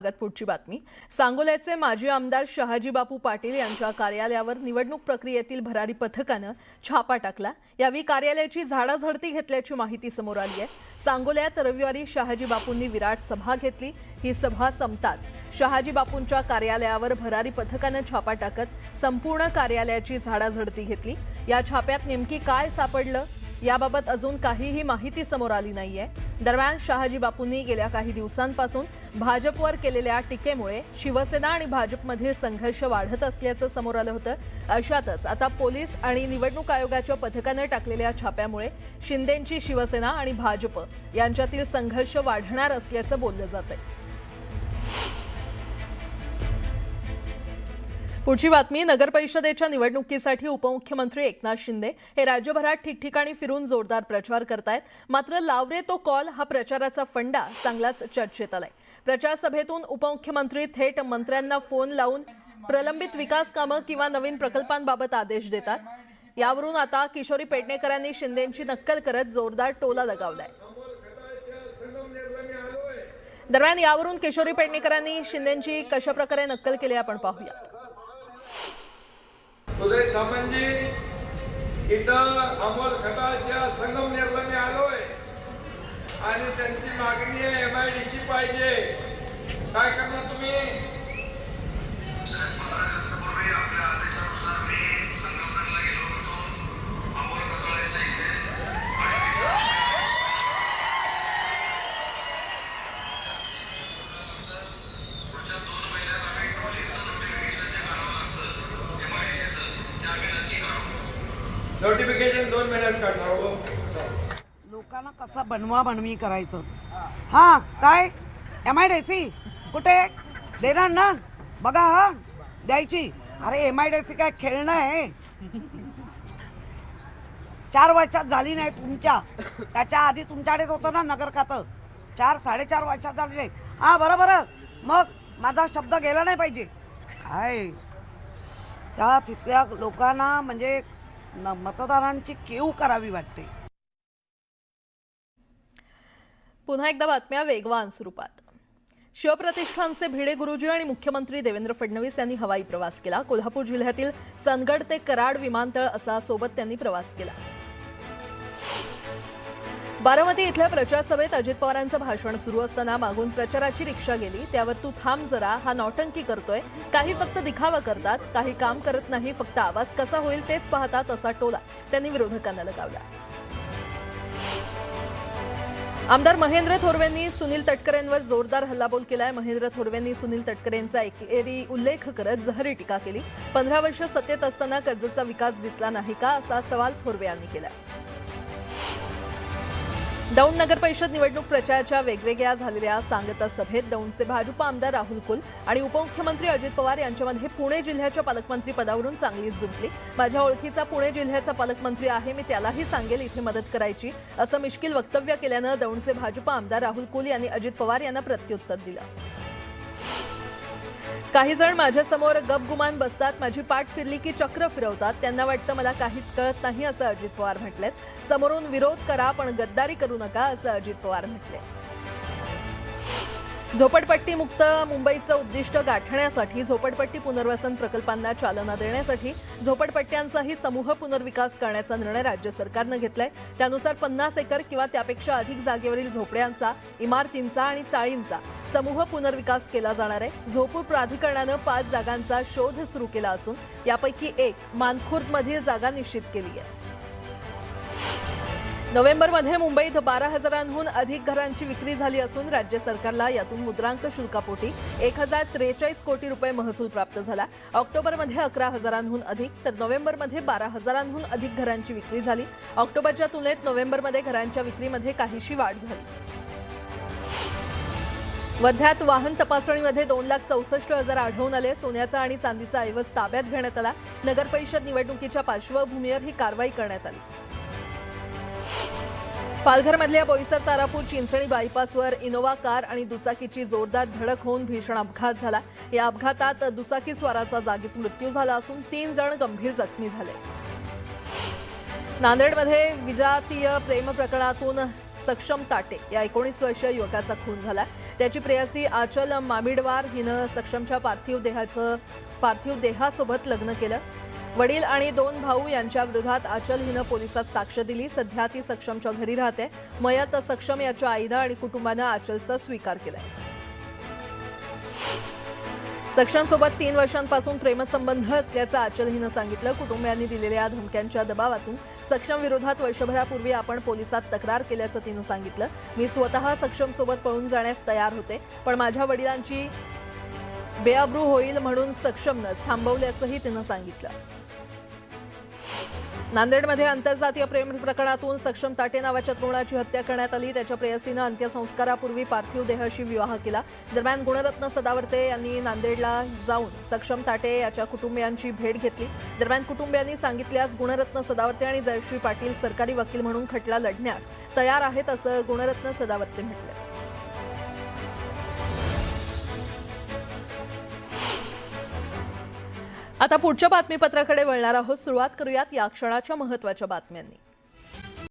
पुढची बातमी. सांगोल्याचे माजी आमदार शहाजी बापू पाटील यांच्या कार्यालयावर निवडणूक प्रक्रियेतील भरारी पथकाने छापा टाकला। यावेळी कार्यालयाची झाडाझडती घेतल्याची माहिती समोर आली आहे। सांगोल्यात रविवारी शहाजी बापूंनी विराट सभा घेतली। ही सभा संपताच शहाजी बापूंच्या कार्यालयावर भरारी पथकाने छापा टाकत संपूर्ण कार्यालयाची झाडाझडती घेतली। या छाप्यात नेमकी काय सापडलं याबाबत अजून काहीही माहिती समोर आली नाहीये। दरम्यान शहाजी बापूंनी गेल्या काही दिवसांपासून भाजपवर केलेल्या टीकेमुळे शिवसेना आणि भाजपमध्ये संघर्ष वाढत असल्याचं समोर आलं होतं। अशातच आता पोलीस आणि निवडणूक आयोगाच्या पथकाने टाकलेल्या छाप्यामुळे शिंदेंची शिवसेना आणि भाजप यांच्यातील संघर्ष वाढणार असल्याचं बोललं जातंय। पुढची बातमी. नगर परिषदेच्या निवडणुकीसाठी उपमुख्यमंत्री एकनाथ शिंदे हे राज्यभरात ठिकठिकाणी फिरून जोरदार प्रचार करतायत। मात्र लावरे तो कॉल हा प्रचाराचा फंडा चांगलाच चर्चेत आलाय। प्रचार सभेतून उपमुख्यमंत्री थेट मंत्र्यांना फोन लावून प्रलंबित विकास कामं किंवा नवीन प्रकल्पांबाबत आदेश देतात। यावरून आता किशोरी पेडणेकरांनी शिंदेंची नक्कल करत जोरदार टोला लगावलाय। दरम्यान यावरून किशोरी पेडणेकरांनी शिंदेंची कशा प्रकारे नक्कल केली आपण पाहूया। उदय सामंतजी इथं अमोल खताळच्या संगमनेरला मी आलोय आणि त्यांची मागणी आहे MIDC पाहिजे। काय करणार तुम्ही? आपल्या आदेशानुसार मी संगमनेरला गेलो होतो अमोल खताळच्या इथे पुढच्या 2 महिन्यात आम्ही ट्रॉलीचं नोटिफिकेशन जे करावं लागतं MIDCचं ते आम्ही नक्की करू। नोटिफिकेशन 2 महिन्यात काढणार हो। लोकांना कसा बनवी करायचं। हा काय MIDC कुठे देणार ना? बघा हा द्यायची। अरे MIDC काय खेळणं आहे? 4 वर्षात झाली नाही तुमच्या, त्याच्या आधी तुमच्याकडेच होतं ना नगर खातं। 4-4.5 वर्षात झाली नाही। हा बरोबर, मग माझा शब्द गेला नाही पाहिजे काय? त्या तिथल्या लोकांना म्हणजे मतदारांची कीव करावी वाटते। पुन्हा एकदा बातम्या वेगवान स्वरूपात. शिवप्रतिष्ठानचे भिडे गुरुजी आणि मुख्यमंत्री देवेंद्र फडणवीस यांनी हवाई प्रवास केला। कोल्हापूर जिल्ह्यातील चंदगड ते कराड विमानतळ असा सोबत त्यांनी प्रवास केला। बारामती इथल्या प्रचार सभेत अजित पवारांचं भाषण सुरू असताना मागून प्रचाराची रिक्षा गेली। त्यावर तू थांब जरा, हा नौटंकी करतोय, काही फक्त दिखावा करतात, काही काम करत नाही, फक्त आवाज कसा होईल तेच पाहतात, असा टोला त्यांनी विरोधकांना लगावला। आमदार महेंद्र थोरवेंनी सुनील तटकरेंवर जोरदार हल्लाबोल केलाय। महेंद्र थोरवेंनी सुनील तटकरेंचा एकेरी उल्लेख करत जहरी टीका केली। 15 वर्ष सत्तेत असताना कर्जतचा विकास दिसला नाही का, असा सवाल थोरवे यांनी केला। दौंड नगर परिषद निवडणूक प्रचाराच्या वेगवेगळ्या झालेल्या सांगता सभेत दौंडचे भाजप आमदार राहुल कुल आणि उपमुख्यमंत्री अजित पवार यांच्यामध्ये पुणे जिल्ह्याच्या पालकमंत्री पदावरून चांगलीच जुंपली। माझ्या ओळखीचा पुणे जिल्ह्याचा पालकमंत्री आहे, मी त्यालाही सांगेल इथे मदत करायची, असं मिश्किल वक्तव्य केल्यानं दौंडचे भाजप आमदार राहुल कुल यांनी अजित पवार यांना प्रत्युत्तर दिलं। काही जण माझ्यासमोर गपगुमान बसतात, माझी पाठ फिरली की चक्र फिरवतात, त्यांना वाटतं मला काहीच कळत नाही, असं अजित पवार म्हटलेत। समोरून विरोध करा पण गद्दारी करू नका, असं अजित पवार म्हटले। झोपडपट्टी मुक्त मुंबईचं उद्दिष्ट गाठण्यासाठी झोपडपट्टी पुनर्वसन प्रकल्पांना चालना देण्यासाठी झोपडपट्ट्यांचाही समूह पुनर्विकास करण्याचा निर्णय राज्य सरकारनं घेतलाय। त्यानुसार 50 एकर किंवा त्यापेक्षा अधिक जागेवरील झोपड्यांचा, इमारतींचा आणि चाळींचा समूह पुनर्विकास केला जाणार आहे। झोपूर प्राधिकरणानं 5 जागांचा शोध सुरू केला असून यापैकी एक मानखुर्दमधील जागा निश्चित केली आहे। नोव्हेंबरमध्ये मुंबईत 12,000हून अधिक घरांची विक्री झाली असून राज्य सरकारला यातून मुद्रांक शुल्कापोटी 1043 कोटी रुपये महसूल प्राप्त झाला। ऑक्टोबरमध्ये 11,000हून अधिक तर नोव्हेंबरमध्ये 12,000हून अधिक घरांची विक्री झाली। ऑक्टोबरच्या तुलनेत नोव्हेंबरमध्ये घरांच्या विक्रीमध्ये काहीशी वाढ झाली। वर्ध्यात वाहन तपासणीमध्ये 2,64,000 आढळून आले। सोन्याचा आणि चांदीचा ऐवज ताब्यात घेण्यात आला। नगर परिषद निवडणुकीच्या पार्श्वभूमीवर ही कारवाई करण्यात आली। पालघरमधल्या बोईसर तारापूर चिंचणी बायपासवर इनोव्हा कार आणि दुचाकीची जोरदार धडक होऊन भीषण अपघात झाला। या अपघातात दुचाकीस्वाराचा जागीच मृत्यू झाला असून 3 जण गंभीर जखमी झाले। नांदेडमध्ये विजातीय प्रेम प्रकरणातून सक्षम ताटे या 19 वर्षीय युवकाचा खून झाला। त्याची प्रेयसी आचल मामिडवार हिनं सक्षमच्या पार्थिव देहासोबत लग्न केलं। वडील आणि 2 भाऊ यांच्या विरोधात आचल हिनं पोलिसात साक्ष दिली। सध्या ती सक्षमच्या घरी राहते। मयत सक्षम याच्या आईनं आणि कुटुंबानं आचलचा स्वीकार केलाय। सक्षमसोबत 3 वर्षांपासून प्रेमसंबंध असल्याचं आचल हिनं सांगितलं। कुटुंबियांनी दिलेल्या धमक्यांच्या दबावातून सक्षम विरोधात वर्षभरापूर्वी आपण पोलिसात तक्रार केल्याचं तिनं सांगितलं। मी स्वतः सक्षमसोबत पळून जाण्यास तयार होते, पण माझ्या वडिलांची बेअब्रू होईल म्हणून सक्षमनंच थांबवल्याचंही तिनं सांगितलं। नांदेडमध्ये आंतरजातीय प्रेम प्रकरणातून सक्षम ताटे नावाच्या तरुणाची हत्या करण्यात आली। त्याच्या प्रेयसीनं अंत्यसंस्कारापूर्वी पार्थिव देहाशी विवाह केला। दरम्यान गुणरत्न सदावर्ते यांनी नांदेडला जाऊन सक्षम ताटे याच्या कुटुंबियांची भेट घेतली। दरम्यान कुटुंबियांनी सांगितल्यास गुणरत्न सदावर्ते आणि जयश्री पाटील सरकारी वकील म्हणून खटला लढण्यास तयार आहेत असं गुणरत्न सदावर्ते म्हटलं। आता पुढच्या बातमीपत्राकडे वळणार आहोत। सुरुवात करूयात या क्षणाच्या महत्त्वाच्या बातम्यांनी।